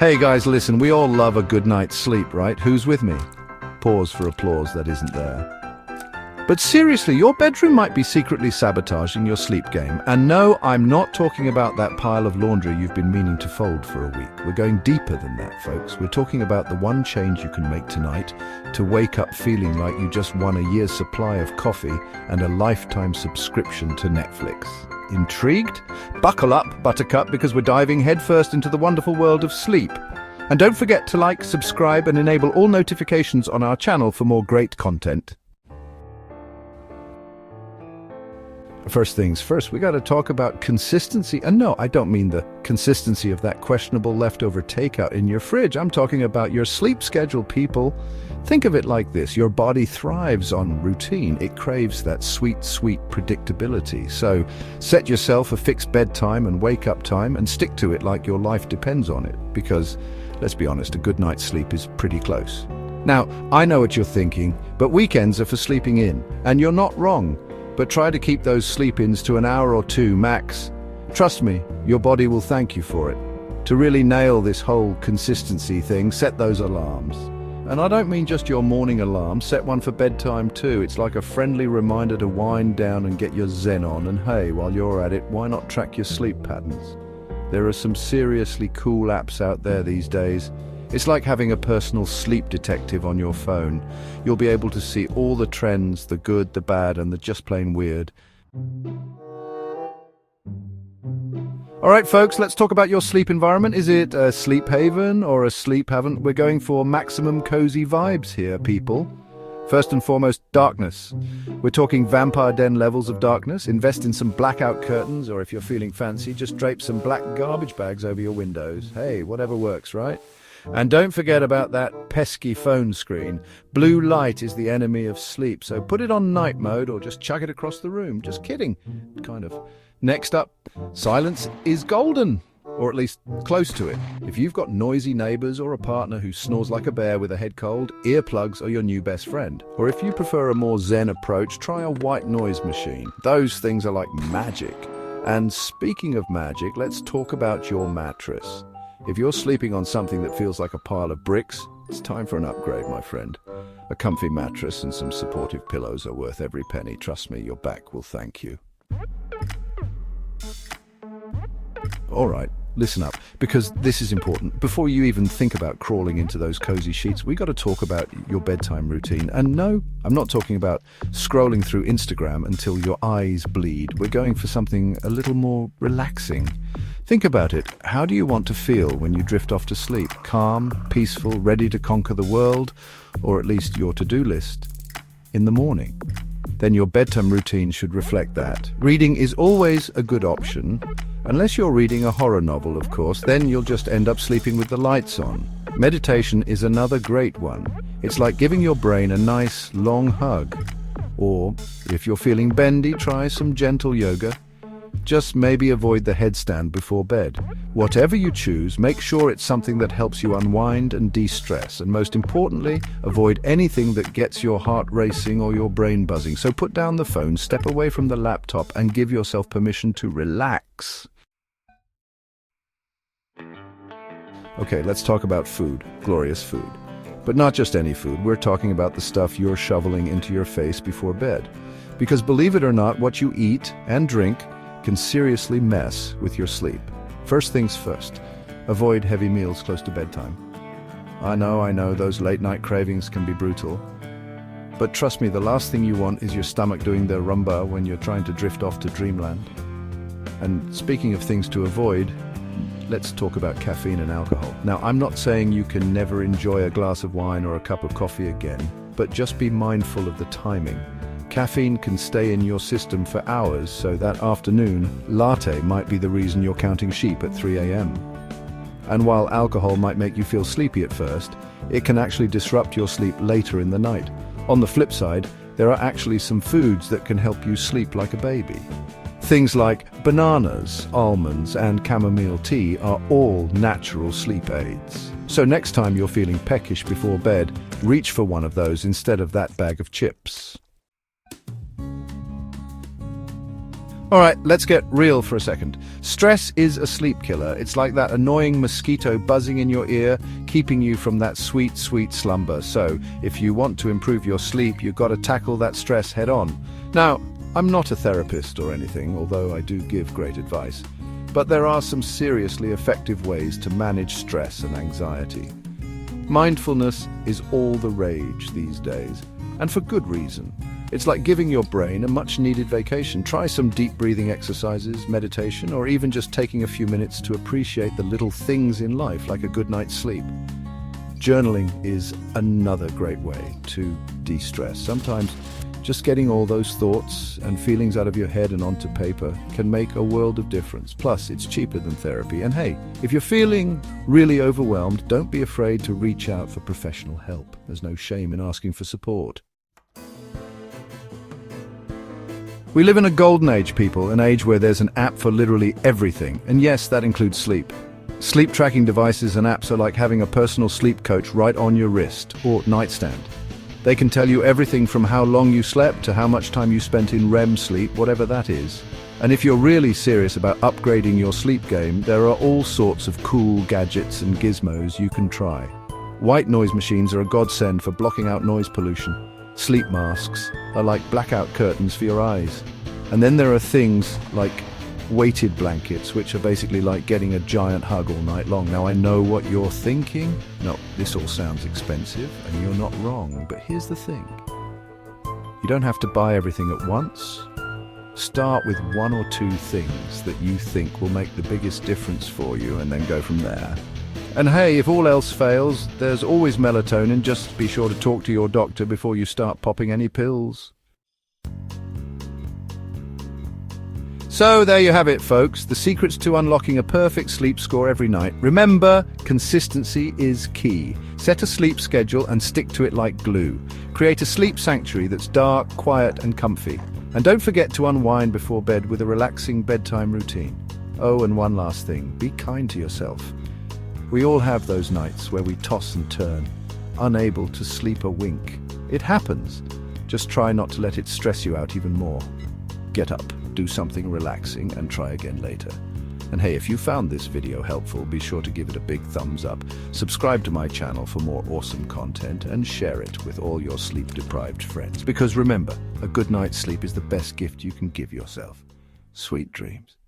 Hey guys, listen, we all love a good night's sleep, right? Who's with me? Pause for applause that isn't there. But seriously, your bedroom might be secretly sabotaging your sleep game. And no, I'm not talking about that pile of laundry you've been meaning to fold for a week. We're going deeper than that, folks. We're talking about the one change you can make tonight to wake up feeling like you just won a year's supply of coffee and a lifetime subscription to Netflix. Intrigued? Buckle up, Buttercup, because we're diving headfirst into the wonderful world of sleep. And don't forget to like, subscribe, and enable all notifications on our channel for more great content. First things first, we got to talk about consistency. And no, I don't mean the consistency of that questionable leftover takeout in your fridge. I'm talking about your sleep schedule, people. Think of it like this. Your body thrives on routine. It craves that sweet, sweet predictability. So set yourself a fixed bedtime and wake-up time and stick to it like your life depends on it. Because, let's be honest, a good night's sleep is pretty close. Now, I know what you're thinking, but weekends are for sleeping in. And you're not wrong. But try to keep those sleep-ins to an hour or two max. Trust me, your body will thank you for it. To really nail this whole consistency thing, set those alarms. And I don't mean just your morning alarm, set one for bedtime too. It's like a friendly reminder to wind down and get your zen on. And hey, while you're at it, why not track your sleep patterns? There are some seriously cool apps out there these days. It's like having a personal sleep detective on your phone. You'll be able to see all the trends, the good, the bad, and the just plain weird. All right, folks, let's talk about your sleep environment. Is it a sleep haven or a sleep haven? We're going for maximum cozy vibes here, people. First and foremost, darkness. We're talking vampire den levels of darkness. Invest in some blackout curtains, or if you're feeling fancy, just drape some black garbage bags over your windows. Hey, whatever works, right? And don't forget about that pesky phone screen. Blue light is the enemy of sleep, so put it on night mode or just chuck it across the room. Just kidding, kind of. Next up, silence is golden, or at least close to it. If you've got noisy neighbors or a partner who snores like a bear with a head cold, earplugs are your new best friend. Or if you prefer a more zen approach, try a white noise machine. Those things are like magic. And speaking of magic, let's talk about your mattress. If you're sleeping on something that feels like a pile of bricks, it's time for an upgrade, my friend. A comfy mattress and some supportive pillows are worth every penny. Trust me, your back will thank you. All right, listen up, because this is important. Before you even think about crawling into those cozy sheets, we got to talk about your bedtime routine. And no, I'm not talking about scrolling through Instagram until your eyes bleed. We're going for something a little more relaxing. Think about it. How do you want to feel when you drift off to sleep? Calm, peaceful, ready to conquer the world, or at least your to-do list in the morning? Then your bedtime routine should reflect that. Reading is always a good option, unless you're reading a horror novel, of course. Then you'll just end up sleeping with the lights on. Meditation is another great one. It's like giving your brain a nice, long hug. Or, if you're feeling bendy, try some gentle yoga. Just maybe avoid the headstand before bed. Whatever you choose, make sure it's something that helps you unwind and de-stress. And most importantly, avoid anything that gets your heart racing or your brain buzzing. So put down the phone, step away from the laptop, and give yourself permission to relax. Okay, let's talk about food. Glorious food. But not just any food. We're talking about the stuff you're shoveling into your face before bed. Because believe it or not, what you eat and drink can seriously mess with your sleep. First things first, avoid heavy meals close to bedtime. I know, those late-night cravings can be brutal. But trust me, the last thing you want is your stomach doing the rumba when you're trying to drift off to dreamland. And speaking of things to avoid, let's talk about caffeine and alcohol. Now, I'm not saying you can never enjoy a glass of wine or a cup of coffee again, but just be mindful of the timing. Caffeine can stay in your system for hours, so that afternoon latte might be the reason you're counting sheep at 3 a.m. And while alcohol might make you feel sleepy at first, it can actually disrupt your sleep later in the night. On the flip side, there are actually some foods that can help you sleep like a baby. Things like bananas, almonds, and chamomile tea are all natural sleep aids. So next time you're feeling peckish before bed, reach for one of those instead of that bag of chips. All right, let's get real for a second. Stress is a sleep killer. It's like that annoying mosquito buzzing in your ear, keeping you from that sweet, sweet slumber. So, if you want to improve your sleep, you've got to tackle that stress head on. Now, I'm not a therapist or anything, although I do give great advice. But there are some seriously effective ways to manage stress and anxiety. Mindfulness is all the rage these days, and for good reason. It's like giving your brain a much-needed vacation. Try some deep breathing exercises, meditation, or even just taking a few minutes to appreciate the little things in life, like a good night's sleep. Journaling is another great way to de-stress. Sometimes just getting all those thoughts and feelings out of your head and onto paper can make a world of difference. Plus, it's cheaper than therapy. And hey, if you're feeling really overwhelmed, don't be afraid to reach out for professional help. There's no shame in asking for support. We live in a golden age, people, an age where there's an app for literally everything. And yes, that includes sleep. Sleep tracking devices and apps are like having a personal sleep coach right on your wrist or nightstand. They can tell you everything from how long you slept to how much time you spent in REM sleep, whatever that is. And if you're really serious about upgrading your sleep game, there are all sorts of cool gadgets and gizmos you can try. White noise machines are a godsend for blocking out noise pollution. Sleep masks are like blackout curtains for your eyes. And then there are things like weighted blankets, which are basically like getting a giant hug all night long. Now, I know what you're thinking. No, this all sounds expensive, and you're not wrong. But here's the thing. You don't have to buy everything at once. Start with one or two things that you think will make the biggest difference for you, and then go from there. And hey, if all else fails, there's always melatonin. Just be sure to talk to your doctor before you start popping any pills. So there you have it, folks. The secrets to unlocking a perfect sleep score every night. Remember, consistency is key. Set a sleep schedule and stick to it like glue. Create a sleep sanctuary that's dark, quiet, and comfy. And don't forget to unwind before bed with a relaxing bedtime routine. Oh, and one last thing. Be kind to yourself. We all have those nights where we toss and turn, unable to sleep a wink. It happens. Just try not to let it stress you out even more. Get up, do something relaxing, and try again later. And hey, if you found this video helpful, be sure to give it a big thumbs up, subscribe to my channel for more awesome content, and share it with all your sleep-deprived friends. Because remember, a good night's sleep is the best gift you can give yourself. Sweet dreams.